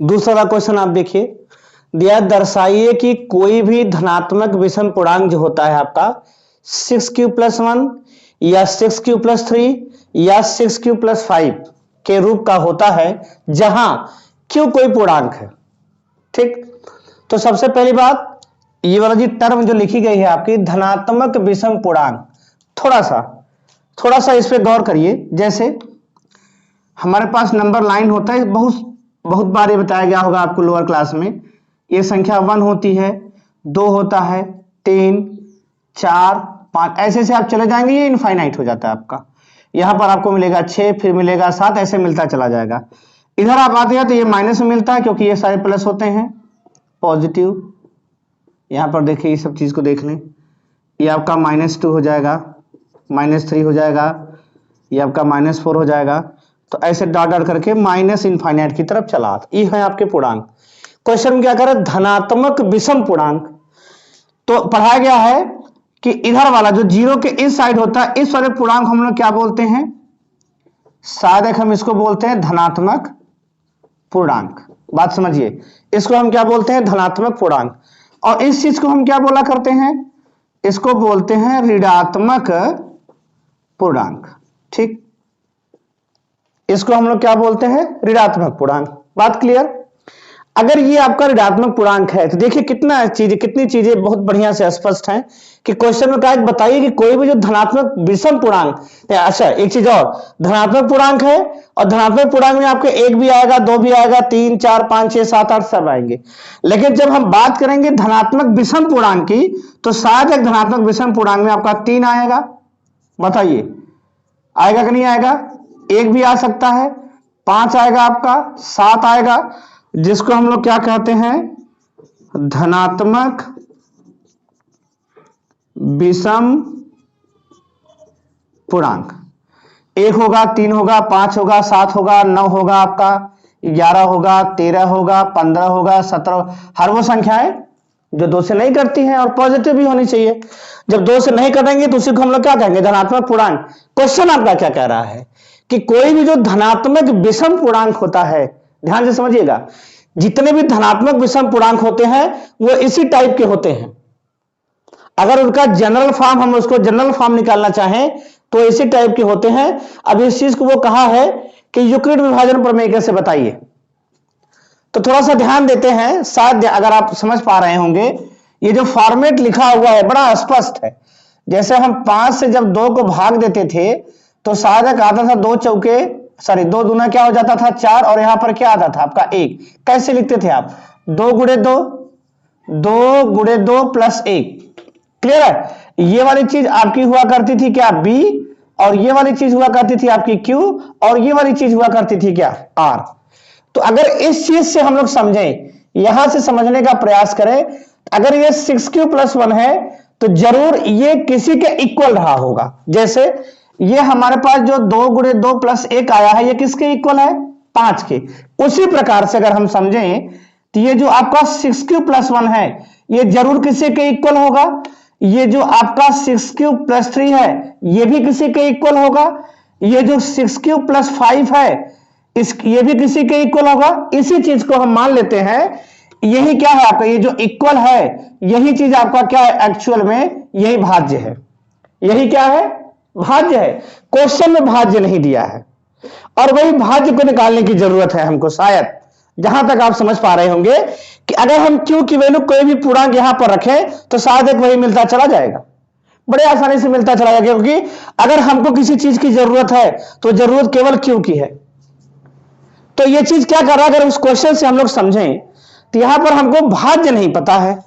दूसरा क्वेश्चन आप देखिए, दिया दर्शाइए कि कोई भी धनात्मक विषम पूर्णांक जो होता है आपका 6q+1 या 6q+3 या 6q+5 के रूप का होता है जहां q कोई पूर्णांक है। ठीक, तो सबसे पहली बात ये वाला जी टर्म जो लिखी गई है आपकी धनात्मक विषम पूर्णांक, थोड़ा सा इस पे गौर करिए। जैसे हमारे पास नंबर लाइन होता है, बहुत बार ये बताया गया होगा आपको लोअर क्लास में। ये संख्या 1 होती है, 2 होता है, 3, 4, 5 ऐसे से आप चले जाएंगे, ये इनफाइनाइट हो जाता है आपका। यहां पर आपको मिलेगा 6, फिर मिलेगा 7, ऐसे मिलता चला जाएगा। इधर आप आते हैं तो ये माइनस में मिलता है क्योंकि ये सारे प्लस होते हैं, पॉजिटिव। यहां पर देखिए, ये सब चीज को देख लें, ये आपका -2 हो जाएगा, -3 हो जाएगा, ये आपका -4 हो जाएगा। तो ऐसे डॉट डॉट करके माइनस इनफाइनाइट की तरफ चला। ये है आपके पूर्णांक। क्वेश्चन में क्या करें, धनात्मक विषम पूर्णांक। तो पढ़ाया गया है कि इधर वाला जो जीरो के इस साइड होता है, इस वाले पूर्णांक हम लोग क्या बोलते हैं, शायद हम इसको बोलते हैं धनात्मक पूर्णांक। बात समझिए, इसको हम क्या बोलते हैं, धनात्मक पूर्णांक। और इस चीज को हम क्या बोला करते हैं, इसको बोलते हैं ऋणात्मक पूर्णांक। ठीक, इसको हम लोग क्या बोलते हैं, ऋणात्मक पूर्णांक। बात क्लियर। अगर ये आपका ऋणात्मक पूर्णांक है तो देखिए कितनी चीजें बहुत बढ़िया से स्पष्ट हैं कि क्वेश्चन में कहा बताइए कि कोई भी जो धनात्मक विषम पूर्णांक, अच्छा एक चीज और, धनात्मक पूर्णांक है और धनात्मक पूर्णांक में आपके 1 भी आएगा, 2 भी आएगा, 3, 4, 5, 6, 7, 8 सब आएंगे। लेकिन जब हम बात करेंगे धनात्मक विषम पूर्णांक की तो शायद एक धनात्मक विषम पूर्णांक में आपका 3 आएगा। बताइए आएगा कि नहीं आएगा, 1 भी आ सकता है, 5 आएगा आपका, 7 आएगा, जिसको हम लोग क्या कहते हैं, धनात्मक विषम पूर्णांक। 1 होगा, 3 होगा, 5 होगा, 7 होगा, 9 होगा, आपका 11 होगा, 13 होगा, 15 होगा, 17, हर वो संख्याएं जो 2 से नहीं करती हैं और पॉजिटिव भी होनी चाहिए। जब 2 से नहीं करेंगे तो उसी को हम लोग क्या कहेंगे, धनात्मक पूर्णांक। क्वेश्चन आपका क्या कह रहा है कि कोई भी जो धनात्मक विषम पूर्णांक होता है, ध्यान से समझिएगा, जितने भी धनात्मक विषम पूर्णांक होते हैं वो इसी टाइप के होते हैं। अगर उनका जनरल फॉर्म, हम उसको जनरल फॉर्म निकालना चाहें तो इसी टाइप के होते हैं। अब इस चीज को वो कहा है कि यूक्लिड विभाजन प्रमेय कैसे बताइए, तो थोड़ा सा ध्यान देते हैं, शायद अगर आप समझ पा रहे होंगे। ये जो फॉर्मेट लिखा हुआ है बड़ा स्पष्ट है। जैसे हम 5 से जब 2 को भाग देते थे तो शायद आता था 2 दूना क्या हो जाता था, 4, और यहां पर क्या आता था आपका 1। कैसे लिखते थे आप, 2 गुणे 2, 2 गुणे 2 प्लस 1। क्लियर है। ये वाली चीज आपकी हुआ करती थी क्या, B, और ये वाली चीज हुआ करती थी आपकी Q, और ये वाली चीज हुआ करती थी क्या, R। तो अगर इस चीज से हम लोग समझें, यहां से समझने का प्रयास करें, अगर ये 6q+1 है तो जरूर ये किसी के इक्वल रहा होगा। जैसे ये हमारे पास जो 2 गुणे 2 प्लस 1 आया है, ये किसके इक्वल है, 5 के। उसी प्रकार से अगर हम समझें तो ये जो आपका 6q+1 है ये जरूर किसी के इक्वल होगा। ये जो आपका 6q+3 है ये भी किसी के इक्वल होगा। ये जो 6q+5 है ये भी किसी के इक्वल होगा। इसी चीज को हम मान लेते हैं, यही क्या है आपका, ये जो इक्वल है यही चीज आपका क्या है, एक्चुअल में यही भाज्य है। यही क्या है, भाज्य है। क्वेश्चन में भाज्य नहीं दिया है और वही भाज्य को निकालने की जरूरत है हमको। शायद जहां तक आप समझ पा रहे होंगे कि अगर हम q की वैल्यू कोई भी पूर्णांक यहां पर रखें तो शायद एक वही मिलता चला जाएगा, बड़े आसानी से मिलता चला जाएगा। क्योंकि अगर हमको किसी चीज की जरूरत है तो जरूरत केवल q की है। तो ये चीज क्या कर रहा है, अगर उस क्वेश्चन से हम लोग समझें तो यहां पर हमको भाज्य नहीं पता है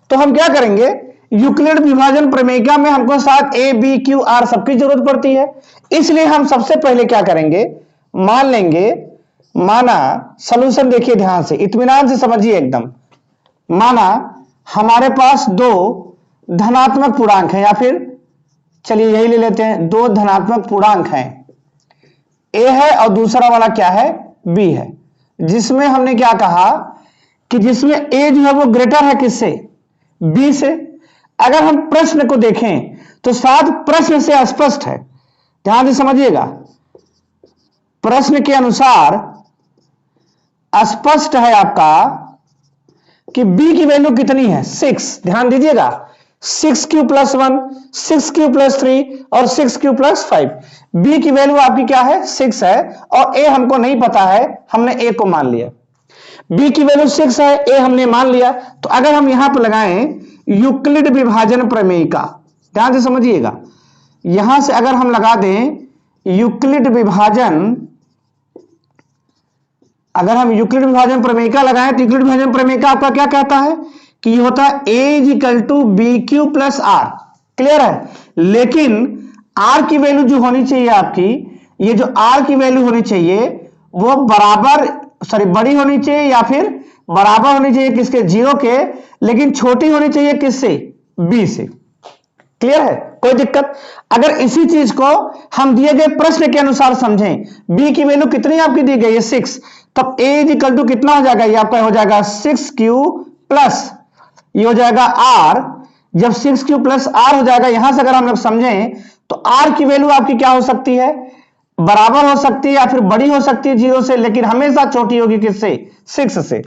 तो हम क्या करेंगे, यूक्लिड विभाजन प्रमेय में हमको साथ a b q r सबकी जरूरत पड़ती है। इसलिए हम सबसे पहले क्या करेंगे, मान लेंगे, माना सॉल्यूशन देखिए ध्यान से, इत्मीनान से समझिए एकदम। माना हमारे पास 2 धनात्मक पूर्णांक हैं, या फिर चलिए यही ले लेते हैं, 2 धनात्मक पूर्णांक हैं, a है और दूसरा वाला क्या है, b है। जिसमें हमने क्या कहा कि जिसमें a जो है वो ग्रेटर है किससे, b से। अगर हम प्रश्न को देखें तो साथ प्रश्न से स्पष्ट है, ध्यान से समझिएगा। प्रश्न के अनुसार स्पष्ट है आपका कि b की वैल्यू कितनी है 6, ध्यान दीजिएगा 6q + 1, 6q + 3 और 6q + 5। b की वैल्यू आपकी क्या है 6 है और a हमको नहीं पता है, हमने a को मान लिया। b की वैल्यू 6 है, a हमने मान लिया। तो अगर हम यहां पर लगाएं यूक्लिड विभाजन प्रमेय का, ध्यान से समझिएगा, यहां से अगर हम लगा दें यूक्लिड विभाजन, अगर हम यूक्लिड विभाजन प्रमेय का लगाएं तो यूक्लिड विभाजन प्रमेय का आपका क्या कहता है कि ये होता है a = bq + r। क्लियर है? लेकिन r की वैल्यू जो होनी चाहिए आपकी, ये जो r की वैल्यू होनी चाहिए वो बड़ी होनी चाहिए या फिर बराबर होनी चाहिए किसके 0 के, लेकिन छोटी होनी चाहिए किससे b से। क्लियर है? कोई दिक्कत? अगर इसी चीज को हम दिए गए प्रश्न के अनुसार समझें, b की वैल्यू कितनी आपकी दी गई है 6, तब a = कितना हो जाएगा, ये आपका हो जाएगा 6q प्लस ये हो जाएगा r। जब 6q + r हो जाएगा, यहां से अगर हम लोग समझें तो r की वैल्यू आपकी क्या हो सकती है, बराबर हो सकती है या फिर बड़ी हो सकती है 0 से, लेकिन हमेशा छोटी होगी किससे 6 से।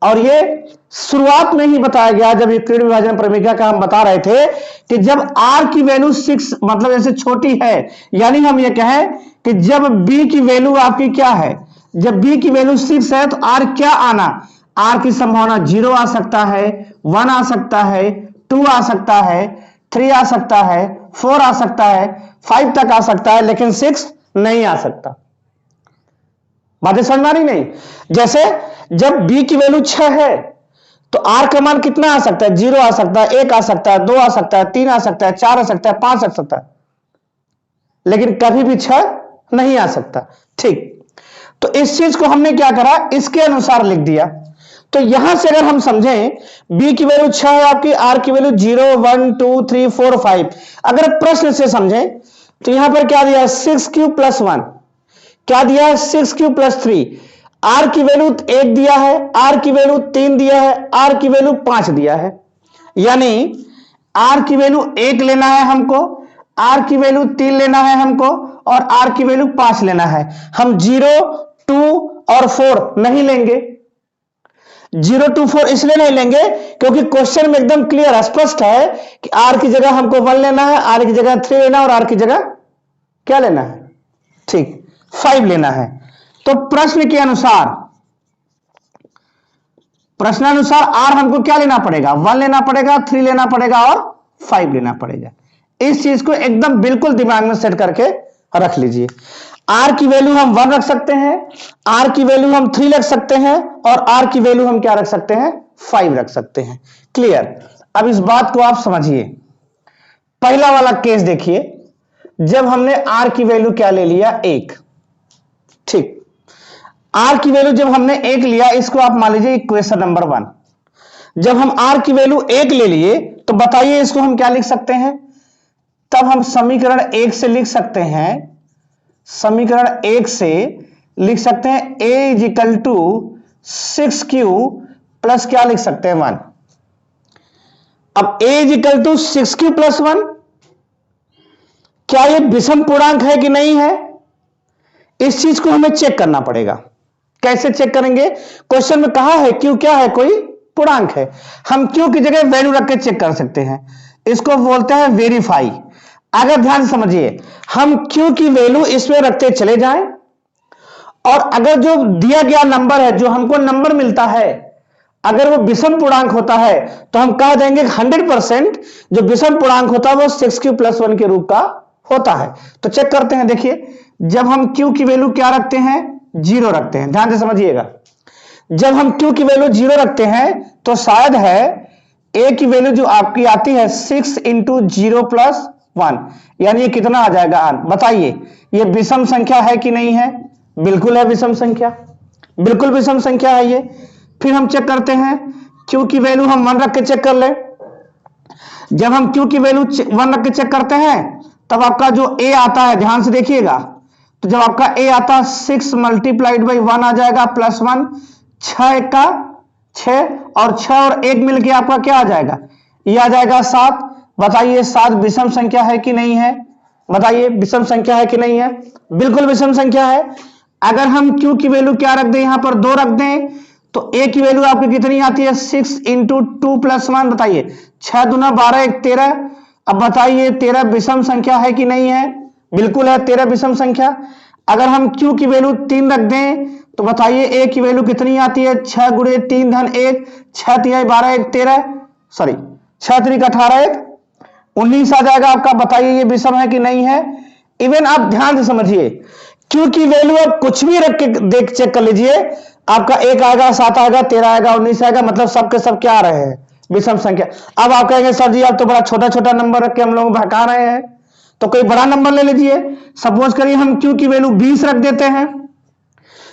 और ये शुरुआत में ही बताया गया जब यूक्लिड विभाजन प्रमेय का हम बता रहे थे कि जब r की वैल्यू 6 मतलब ऐसे छोटी है, यानी हम ये कहें कि जब b की वैल्यू आपकी क्या है, जब b की वैल्यू 6 है तो r क्या आना, r की संभावना 0 आ सकता है, 1 आ सकता है, 2 आ सकता है, 3 आ सकता है, 4 आ सकता है, 5 तक आ सकता है, लेकिन 6 नहीं आ सकता। बातें समझ में आ रही नहीं? जैसे जब b की वैल्यू 6 है तो r का मान कितना आ सकता है, 0 आ सकता है, 1 आ सकता है, 2 आ सकता है, 3 आ सकता है, 4 आ सकता है, 5 आ सकता है, लेकिन कभी भी 6 नहीं आ सकता। ठीक, तो इस चीज को हमने क्या करा, इसके अनुसार लिख दिया। तो यहां से अगर हम समझें b की वैल्यू 6 है आपकी, r की वैल्यू 0, 1, 2, 3, 4, 5। अगर प्रश्न से समझें तो यहां पर क्या दिया है 6q + 1, क्या दिया है 6q + 3, r की वैल्यू 1 दिया है, r की वैल्यू 3 दिया है, r की वैल्यू 5 दिया है। यानी r की वैल्यू 1 लेना है हमको, r की वैल्यू 3 लेना है हमको और r की वैल्यू 5 लेना है। हम 0, 2 और 4 नहीं लेंगे। 0, 2, 4 इसलिए नहीं लेंगे क्योंकि क्वेश्चन में एकदम क्लियर स्पष्ट है कि r की जगह हमको 1 लेना है, r की जगह 3 लेना है और r की जगह क्या लेना है, ठीक 5 लेना है। तो प्रश्नानुसार r हमको क्या लेना पड़ेगा, 1 लेना पड़ेगा, 3 लेना पड़ेगा और 5 लेना पड़ेगा। इस चीज को एकदम बिल्कुल दिमाग में सेट करके रख लीजिए। r की वैल्यू हम 1 रख सकते हैं, r की वैल्यू हम 3 रख सकते हैं और r की वैल्यू हम क्या रख सकते हैं 5 रख सकते हैं। क्लियर? अब इस बात को आप समझिए। पहला वाला केस देखिए, जब हमने r की वैल्यू क्या ले लिया 1, ठीक, r की वैल्यू जब हमने 1 लिया, इसको आप मान लीजिए इक्वेशन नंबर 1। जब हम r की वैल्यू 1 ले लिए तो बताइए इसको हम क्या लिख सकते हैं, तब हम समीकरण 1 से लिख सकते हैं, समीकरण 1 से लिख सकते हैं a = 6q प्लस क्या लिख सकते हैं 1। अब a = 6q + 1, क्या ये विषम पूर्णांक है कि नहीं है, इस चीज को हमें चेक करना पड़ेगा। कैसे चेक करेंगे, क्वेश्चन में कहा है q क्या है, कोई पूर्णांक है, हम q की जगह वैल्यू रख के चेक कर सकते हैं, इसको बोलते हैं वेरीफाई। अगर ध्यान से समझिए, हम q की वैल्यू इसमें रखते चले जाएं और अगर जो दिया गया नंबर है, जो हमको नंबर मिलता है, अगर वो विषम पूर्णांक होता है तो हम कह देंगे 100% जो विषम पूर्णांक होता है वो 6q + 1 के रूप का होता है। तो चेक करते हैं, देखिए जब हम q की वैल्यू क्या रखते हैं 0 रखते हैं, ध्यान से समझिएगा, जब हम q की वैल्यू 0 रखते हैं तो शायद है a की वैल्यू जो आपकी आती है 6 × 0 + 1, यानी ये कितना आ जाएगा 8। बताइए ये विषम संख्या है कि नहीं है, बिल्कुल है विषम संख्या, बिल्कुल विषम संख्या है ये। फिर हम चेक करते हैं q की वैल्यू हम 1 रख के चेक कर ले। जब हम q की वैल्यू 1 रख के चेक करते हैं तब आपका जो a आता है, ध्यान से देखिएगा, तो जब आपका a आता है 6 × 1 आ जाएगा +1, 6 का 6 और 6 और 1 मिलके आपका क्या आ जाएगा, ये आ जाएगा 7। बताइए 7 विषम संख्या है कि नहीं है, बताइए विषम संख्या है कि नहीं है, बिल्कुल विषम संख्या है। अगर हम Q की वैल्यू क्या रख दें, यहां पर 2 रख दें, तो A की वैल्यू आपकी कितनी आती है 6 इंटू 2 प्लस 1, बताइए 6 दूना 12 1 13। अब बताइए 13 विषम संख्या है कि नहीं है? बिल्कुल है, 13 विषम संख्या। अगर हम Q की वैल्यू 3 रख दें तो बताइए A की वैल्यू कितनी आती है 6 गुणे 3 धन 1, 6 तिहाई 12 1 13, सॉरी 6 3 18 1 19 आ जाएगा आपका। बताइए ये विषम है कि नहीं है? इवन आप ध्यान से समझिए, Q की वैल्यू आप कुछ भी रख के देख चेक कर लीजिए, आपका 1 आएगा 7 आएगा 13 आएगा 19 आएगा, मतलब सब के सब क्या आ रहे हैं विषम संख्या। अब आप कहेंगे सर जी आप तो बड़ा छोटा छोटा नंबर रख के हम लोग भटका रहे हैं, तो कोई बड़ा नंबर ले लीजिए। सपोज करिए हम Q की वैल्यू 20 रख देते हैं।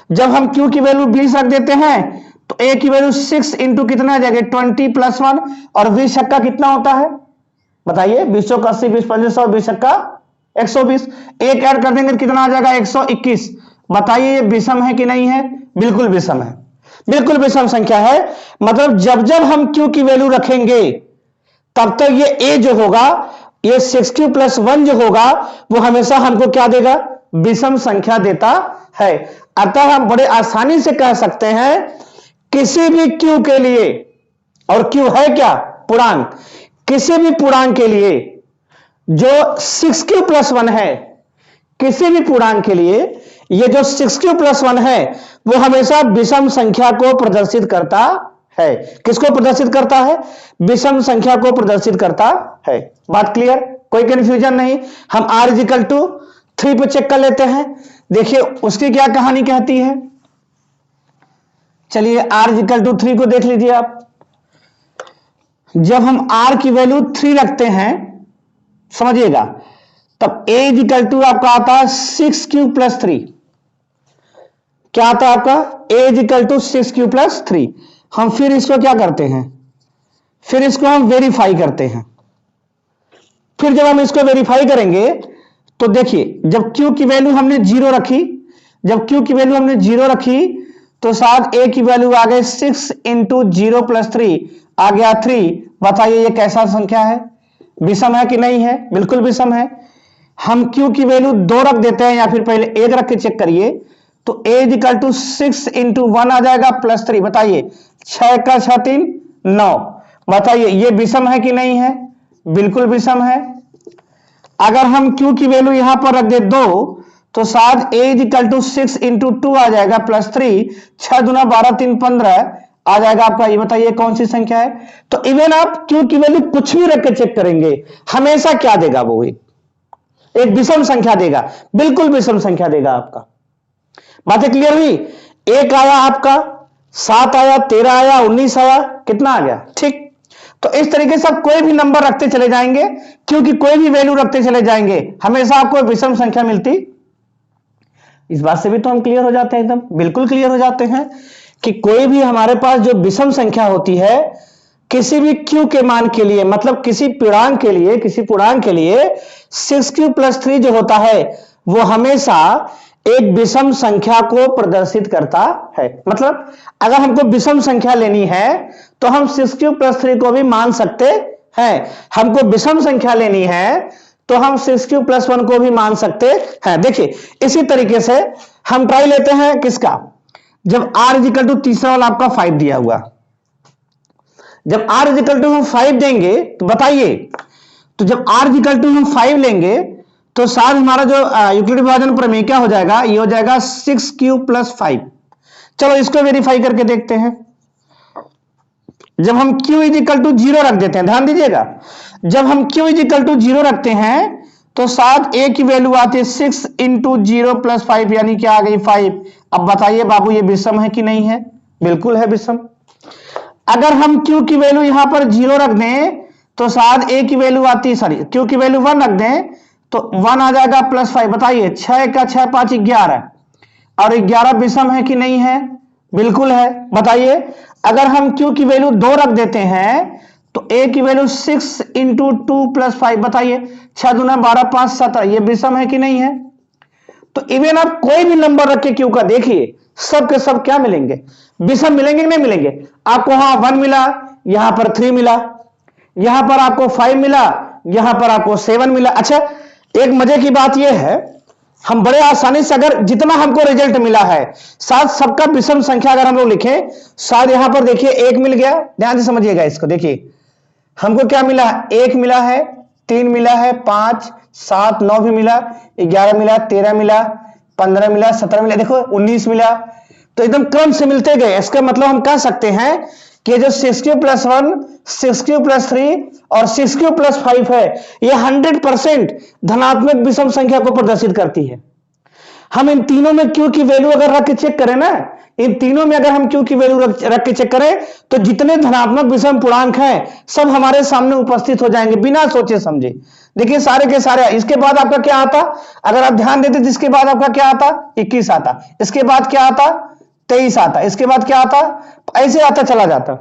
जब हम Q की वैल्यू 20 रख देते हैं तो A की वैल्यू 6 इंटू कितना आ जाएगा 20 प्लस 1, और 20 छक्का कितना होता है बताइए, 20 चौक 80, 20 पंजे 100, 20 छक्का 120, एक ऐड कर देंगे कितना आ जाएगा 121। बताइए ये विषम है कि नहीं है? बिल्कुल विषम है, बिल्कुल विषम संख्या है। मतलब जब जब हम Q की वैल्यू रखेंगे तब तक ये A जो होगा, ये 6Q प्लस 1 जो होगा वो हमेशा हमको क्या देगा, विषम संख्या देता है। अतः हम बड़े आसानी से कह सकते हैं किसी भी Q के लिए, और Q है क्या पूर्णांक, किसी भी पूर्णांक के लिए जो 6Q प्लस 1 है, किसी भी पूर्णांक के लिए ये जो 6Q प्लस 1 है वो हमेशा विषम संख्या को प्रदर्शित करता है। किसको प्रदर्शित करता है? विषम संख्या को प्रदर्शित करता है। बात क्लियर, कोई कंफ्यूजन नहीं। हम R इक्वल टू 3 पे चेक कर लेते हैं, देखिए उसकी क्या कहानी कहती है। चलिए R इक्वल टू 3 को देख लीजिए आप। जब हम R की वैल्यू 3 रखते हैं समझिएगा, तब A इक्वल टू आपका आता है 6Q प्लस 3। क्या आता है आपका? A equal to 6Q plus 3। हम फिर इसको क्या करते हैं, फिर इसको हम वेरीफाई करते हैं। फिर जब हम इसको वेरीफाई करेंगे तो देखिए जब Q की वैल्यू हमने 0 रखी, जब Q की वैल्यू हमने 0 रखी तो साथ A की वैल्यू आ गई 6 इंटू 0 प्लस 3 आ गया 3। बताइए ये कैसा संख्या है, विषम है कि नहीं है? बिल्कुल विषम है। हम Q की वैल्यू 2 रख देते हैं या फिर पहले 1 रख के चेक करिए, तो A इक्वल टू 6 इंटू 1 आ जाएगा प्लस 3। बताइए 6 का 6 3 9। बताइए ये विषम है कि नहीं है? बिल्कुल विषम है। अगर हम Q की वैल्यू यहां पर रख दे 2 तो साथ A इक्वल टू 6 इंटू 2 आ जाएगा प्लस 3, 6 दूना 12 3 15 आ जाएगा आपका। ये बताइए कौन सी संख्या है? तो इवन आप Q की वैल्यू कुछ भी रख के चेक करेंगे हमेशा क्या देगा, वो एक विषम संख्या देगा, बिल्कुल विषम संख्या देगा आपका। बातें क्लियर हुई? 1 आया आपका, 7 आया, 13 आया, 19 आया, कितना आ गया? ठीक। तो इस तरीके से आप कोई भी नंबर रखते चले जाएंगे, क्योंकि कोई भी वैल्यू रखते चले जाएंगे हमेशा आपको विषम संख्या मिलती। इस बात से भी तो हम क्लियर हो जाते हैं, एकदम बिल्कुल क्लियर हो जाते हैं कि कोई भी हमारे पास जो विषम संख्या होती है किसी भी Q के मान के लिए, मतलब किसी पूर्णांक के लिए, किसी पूर्णांक के लिए 6Q प्लस 3 जो होता है वो हमेशा एक विषम संख्या को प्रदर्शित करता है। मतलब अगर हमको विषम संख्या लेनी है तो हम 6Q प्लस 3 को भी मान सकते हैं। हमको विषम संख्या लेनी है तो हम 6Q प्लस 1 को भी मान सकते हैं। देखिए इसी तरीके से हम ट्राई लेते हैं किसका, जब R इक्वल टू तीसरा वाला आपका 5 दिया हुआ, जब R इक्वल टू हम 5 देंगे तो बताइए, तो जब R इक्वल टू हम 5 लेंगे तो साथ हमारा जो यूक्लिड विभाजन प्रमेय क्या हो जाएगा, ये हो जाएगा 6Q प्लस 5। चलो इसको वेरीफाई करके देखते हैं। जब हम Q इक्वल टू 0 रख देते हैं, ध्यान दीजिएगा, जब हम Q इक्वल टू 0 रखते हैं तो साथ A की वैल्यू आती है 6 इंटू 0 प्लस 5, यानी क्या आ गई 5। अब बताइए बाबू ये विषम है कि नहीं है? बिल्कुल है विषम। अगर हम Q की वैल्यू यहां पर 0 रख दें तो साथ A की वैल्यू आती है, सॉरी Q की वैल्यू 1 रख दें तो 1 आ जाएगा प्लस 5। बताइए 6 का 6 5 11, और 11 विषम है कि नहीं है? बिल्कुल है। बताइए अगर हम Q की वैल्यू 2 रख देते हैं तो A की वैल्यू 6 इंटू 2 प्लस 5। बताइए 6 दूना 12 5 17, ये विषम है कि नहीं है? तो इवन आप कोई भी नंबर रख के Q का देखिए सब के सब क्या मिलेंगे, विषम मिलेंगे कि नहीं मिलेंगे? आपको वहां 1 मिला, यहां पर 3 मिला, यहां पर आपको 5 मिला, यहां पर आपको 7 मिला। अच्छा एक मजे की बात यह है, हम बड़े आसानी से अगर जितना हमको रिजल्ट मिला है शायद सबका विषम संख्या अगर हम लोग लिखें, शायद यहां पर देखिए 1 मिल गया, ध्यान से समझिएगा इसको। देखिए हमको क्या मिला, 1 मिला है, 3 मिला है, 5 7 9 भी मिला, 11 मिला, 13 मिला, 15 मिला, 17 मिला, देखो 19 मिला। तो एकदम क्रम से मिलते गए। इसका मतलब हम कह सकते हैं कि जो 6q+1, 6q+3 और 6q+5 है, यह 100% धनात्मक विषम संख्या को प्रदर्शित करती है। हम इन तीनों में q की वैल्यू अगर रख के चेक करें ना, इन तीनों में अगर हम q की वैल्यू रख के चेक करें तो जितने धनात्मक विषम पूर्णांक हैं सब हमारे सामने उपस्थित हो जाएंगे बिना सोचे समझे। देखिए सारे के सारे। इसके बाद आपका क्या आता, अगर आप ध्यान देते तो इसके बाद आपका क्या आता, 21 आता, इसके बाद क्या आता, 23 आता, इसके बाद क्या आता, ऐसे आता चला जाता।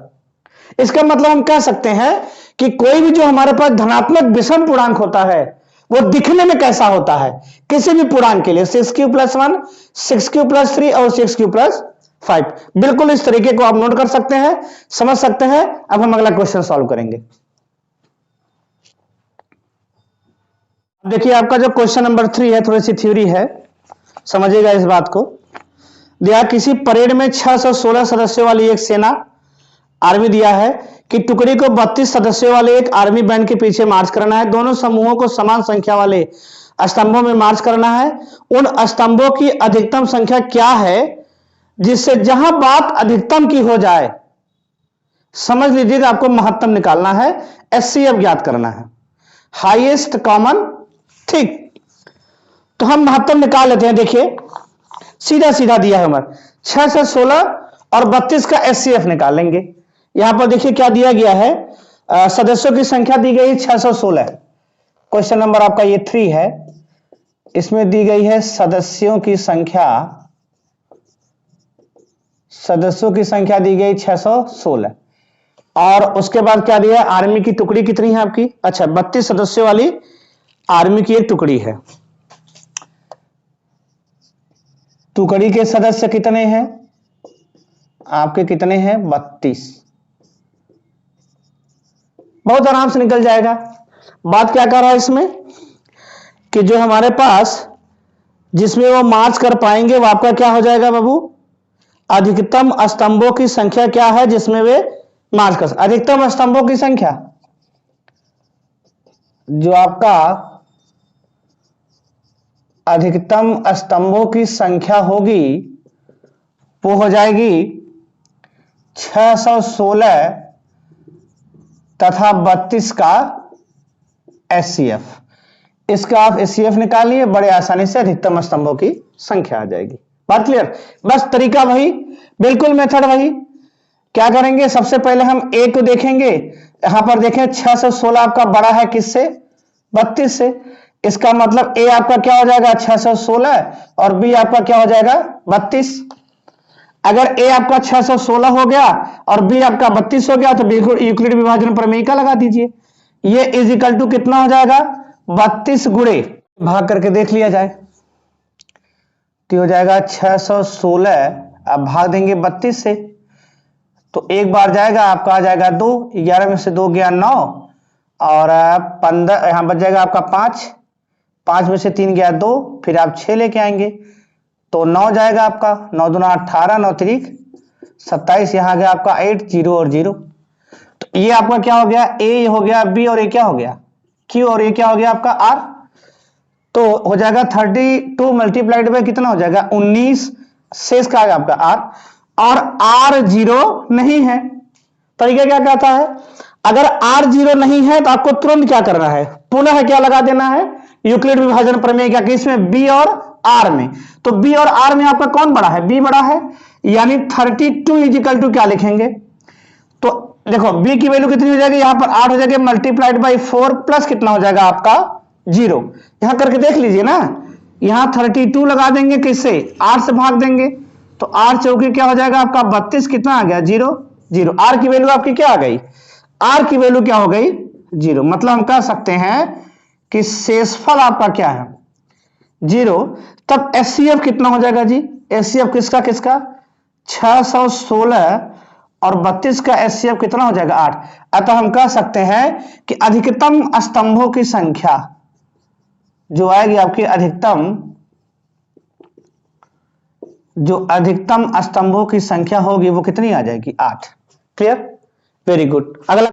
इसका मतलब हम कह सकते हैं कि कोई भी जो हमारे पास धनात्मक विषम पूर्णांक होता है वो दिखने में कैसा होता है, किसी भी पूर्णांक के लिए 6q+1, 6q+3 और 6q+5, बिल्कुल इस तरीके को आप नोट कर सकते हैं, समझ सकते हैं। अब हम अगला क्वेश्चन सॉल्व करेंगे। देखिए आपका जो क्वेश्चन नंबर 3 है, थोड़ी सी थ्योरी है, समझिएगा इस बात को। दिया किसी परेड में 616 सदस्यों वाली एक सेना आर्मी दिया है कि टुकड़ी को 32 सदस्यों वाले एक आर्मी बैंड के पीछे मार्च करना है। दोनों समूहों को समान संख्या वाले स्तंभों में मार्च करना है। उन स्तंभों की अधिकतम संख्या क्या है जिससे जहां बात अधिकतम की हो जाए, समझ लीजिएगा आपको महत्तम निकालना है, एचसीएफ ज्ञात करना है, हाईएस्ट कॉमन। ठीक, तो हम महत्तम निकाल लेते हैं। देखिए सीधा सीधा दिया है हमारा 6 से 16 और 32 का एचसीएफ निकाल लेंगे। यहां पर देखिए क्या दिया गया है, सदस्यों की संख्या दी गई 616। क्वेश्चन नंबर आपका ये 3 है, इसमें दी गई है सदस्यों की संख्या दी गई 616 और उसके बाद क्या दिया, आर्मी की टुकड़ी कितनी है आपकी, अच्छा 32 सदस्यों वाली आर्मी की एक टुकड़ी है। टुकड़ी के सदस्य कितने हैं आपके, कितने हैं 32, बहुत आराम से निकल जाएगा। बात क्या कर रहा है इसमें कि जो हमारे पास जिसमें वो मार्च कर पाएंगे वो आपका क्या हो जाएगा बाबू, अधिकतम स्तंभों की संख्या क्या है जिसमें वे मार्च कर, अधिकतम स्तंभों की संख्या जो आपका अधिकतम स्तंभों की संख्या होगी वो हो जाएगी 616 तथा 32 का एचसीएफ। इसका आप एचसीएफ निकालिए, बड़े आसानी से अधिकतम स्तंभों की संख्या आ जाएगी। बात क्लियर, बस तरीका वही, बिल्कुल मेथड वही। क्या करेंगे, सबसे पहले हम ए को देखेंगे। यहां पर देखें 616 आपका बड़ा है किससे, 32 से, इसका मतलब ए आपका क्या हो जाएगा 616 और बी आपका क्या हो जाएगा 32। अगर ए आपका 616 हो गया और बी आपका 32 हो गया तो बिल्कुल यूक्लिड विभाजन प्रमेय का लगा दीजिए। ये इज इक्वल टू कितना हो जाएगा 32 गुणे भाग करके देख लिया जाए तो हो जाएगा 616, अब भाग देंगे 32 से तो एक बार जाएगा आपका आ जाएगा 2, 11 में से 2 गया 9 और 15, यहां बच जाएगा आपका 5, 5 में से 3 गया 2, फिर आप 6 लेके आएंगे तो 9 जाएगा आपका, 9 दूना 18, 9 तिरिक 27, यहां गया आपका 8, 0 और 0। तो ये आपका क्या हो गया, ए हो गया, बी और ए क्या हो गया क्यू और ये क्या हो गया आपका आर। तो हो जाएगा 32 मल्टीप्लाइड बाय कितना हो जाएगा 19, शेष का आपका आर, और आर 0 नहीं है। तरीका क्या कहता है, अगर आर 0 नहीं है तो आपको तुरंत क्या करना है, पुनः क्या लगा देना है, यूक्लिड विभाजन प्रमेय क्या, किसमें बी और आर में। तो बी और आर में आपका कौन बड़ा है, बी बड़ा है, यानी 32 इज इक्वल टू क्या लिखेंगे, तो देखो बी की वैल्यू कितनी हो जाएगी, यहां पर 8 हो जाएगी मल्टीप्लाइड बाई 4 प्लस कितना हो जाएगा आपका 0। यहां करके देख लीजिए ना, यहां 32 लगा देंगे किससे 8 से भाग देंगे तो 8 चौके क्या हो जाएगा आपका 32, कितना आ गया 0 0। आर की वैल्यू आपकी क्या आ गई, आर की वैल्यू क्या हो गई 0। मतलब हम कह सकते हैं कि शेषफल आपका क्या है 0। तब एचसीएफ कितना हो जाएगा जी, एचसीएफ किसका किसका 616 और 32 का एचसीएफ कितना हो जाएगा 8। अतः हम कह सकते हैं कि अधिकतम स्तंभों की संख्या जो आएगी आपकी अधिकतम जो अधिकतम स्तंभों की संख्या होगी वो कितनी आ जाएगी? 8। क्लियर? Very good. अगला